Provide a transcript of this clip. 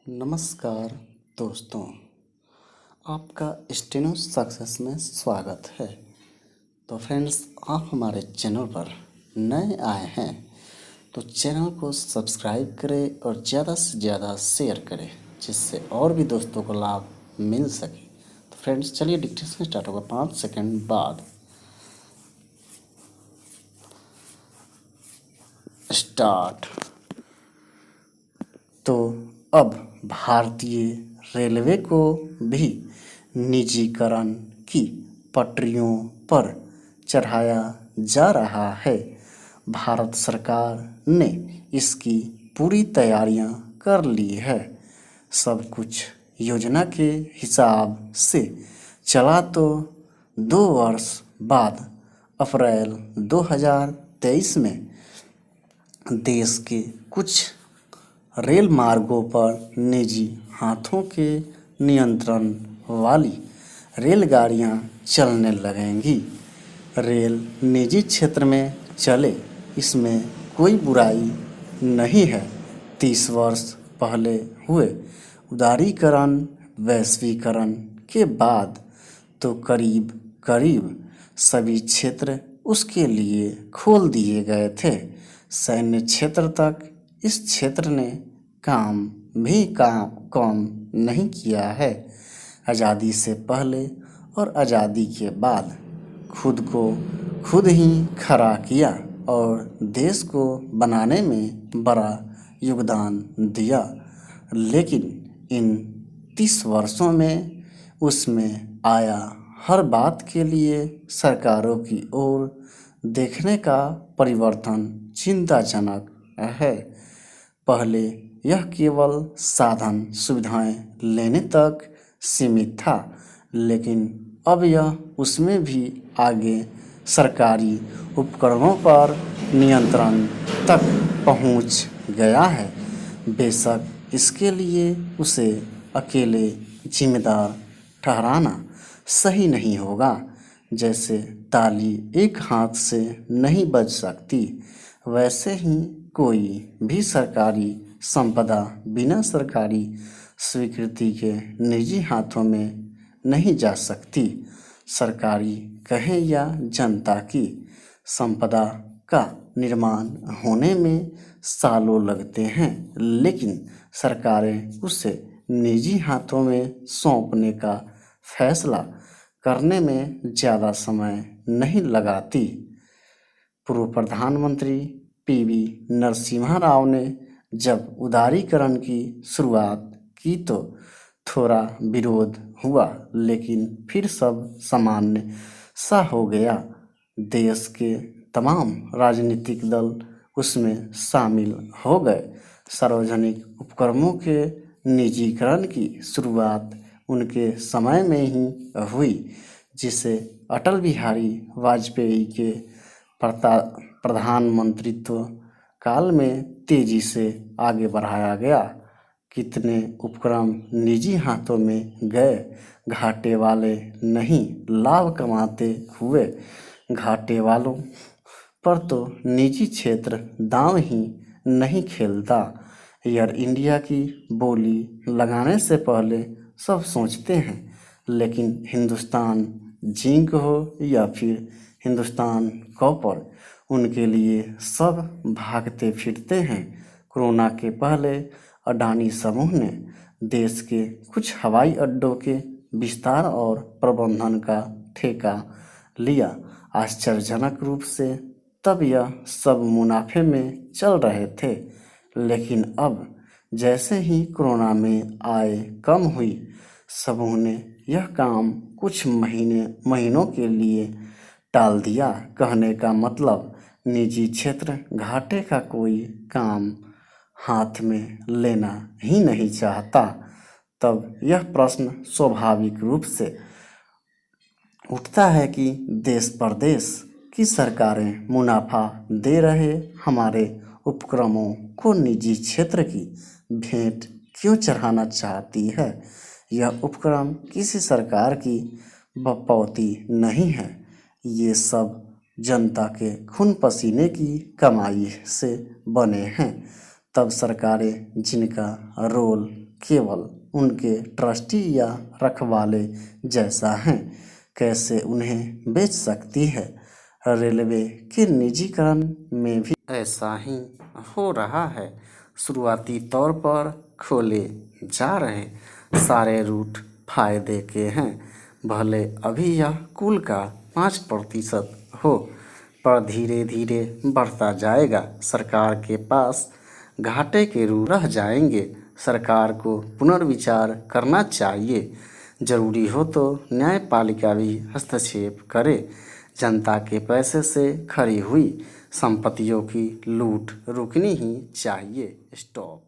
नमस्कार दोस्तों, आपका स्टेनो सक्सेस में स्वागत है। तो फ्रेंड्स, आप हमारे चैनल पर नए आए हैं तो चैनल को सब्सक्राइब करें और ज़्यादा से ज़्यादा शेयर करें, जिससे और भी दोस्तों को लाभ मिल सके। तो फ्रेंड्स, चलिए डिक्टेशन स्टार्ट होगा 5 सेकंड बाद। स्टार्ट। तो अब भारतीय रेलवे को भी निजीकरण की पटरियों पर चढ़ाया जा रहा है। भारत सरकार ने इसकी पूरी तैयारियां कर ली है। सब कुछ योजना के हिसाब से चला तो 2 वर्ष बाद अप्रैल 2023 में देश के कुछ रेल मार्गों पर निजी हाथों के नियंत्रण वाली रेलगाड़ियां चलने लगेंगी। रेल निजी क्षेत्र में चले, इसमें कोई बुराई नहीं है। 30 वर्ष पहले हुए उदारीकरण वैश्वीकरण के बाद तो करीब करीब सभी क्षेत्र उसके लिए खोल दिए गए थे। सैन्य क्षेत्र तक इस क्षेत्र ने काम कम नहीं किया है। आज़ादी से पहले और आज़ादी के बाद खुद को खुद ही खड़ा किया और देश को बनाने में बड़ा योगदान दिया। लेकिन इन 30 वर्षों में उसमें आया हर बात के लिए सरकारों की ओर देखने का परिवर्तन चिंताजनक है। पहले यह केवल साधन सुविधाएं लेने तक सीमित था, लेकिन अब यह उसमें भी आगे सरकारी उपकरणों पर नियंत्रण तक पहुंच गया है। बेशक इसके लिए उसे अकेले जिम्मेदार ठहराना सही नहीं होगा। जैसे ताली एक हाथ से नहीं बज सकती, वैसे ही कोई भी सरकारी संपदा बिना सरकारी स्वीकृति के निजी हाथों में नहीं जा सकती। सरकारी कहे या जनता की संपदा का निर्माण होने में सालों लगते हैं, लेकिन सरकारें उसे निजी हाथों में सौंपने का फैसला करने में ज़्यादा समय नहीं लगाती। पूर्व प्रधानमंत्री पीवी नरसिम्हा राव ने जब उदारीकरण की शुरुआत की तो थोड़ा विरोध हुआ, लेकिन फिर सब सामान्य सा हो गया। देश के तमाम राजनीतिक दल उसमें शामिल हो गए। सार्वजनिक उपक्रमों के निजीकरण की शुरुआत उनके समय में ही हुई, जिसे अटल बिहारी वाजपेयी के प्रधानमंत्रित्व काल में तेजी से आगे बढ़ाया गया। कितने उपक्रम निजी हाथों में गए, घाटे वाले नहीं लाभ कमाते हुए। घाटे वालों पर तो निजी क्षेत्र दांव ही नहीं खेलता। एयर इंडिया की बोली लगाने से पहले सब सोचते हैं, लेकिन हिंदुस्तान जिंक हो या फिर हिंदुस्तान कॉपर, उनके लिए सब भागते फिरते हैं। कोरोना के पहले अडानी समूह ने देश के कुछ हवाई अड्डों के विस्तार और प्रबंधन का ठेका लिया। आश्चर्यजनक रूप से तब यह सब मुनाफे में चल रहे थे, लेकिन अब जैसे ही कोरोना में आय कम हुई, समूह ने यह काम कुछ महीनों के लिए टाल दिया। कहने का मतलब, निजी क्षेत्र घाटे का कोई काम हाथ में लेना ही नहीं चाहता। तब यह प्रश्न स्वाभाविक रूप से उठता है कि देश परदेश की सरकारें मुनाफा दे रहे हमारे उपक्रमों को निजी क्षेत्र की भेंट क्यों चढ़ाना चाहती है। यह उपक्रम किसी सरकार की बपौती नहीं है। ये सब जनता के खून पसीने की कमाई से बने हैं। तब सरकारें जिनका रोल केवल उनके ट्रस्टी या रखवाले जैसा हैं। कैसे उन्हें बेच सकती है? रेलवे के निजीकरण में भी ऐसा ही हो रहा है। शुरुआती तौर पर खोले जा रहे सारे रूट फायदे के हैं, भले अभी यह कुल का 5% हो, पर धीरे धीरे बढ़ता जाएगा। सरकार के पास घाटे के रूट रह जाएंगे। सरकार को पुनर्विचार करना चाहिए। जरूरी हो तो न्यायपालिका भी हस्तक्षेप करे। जनता के पैसे से खरी हुई संपत्तियों की लूट रुकनी ही चाहिए। स्टॉप।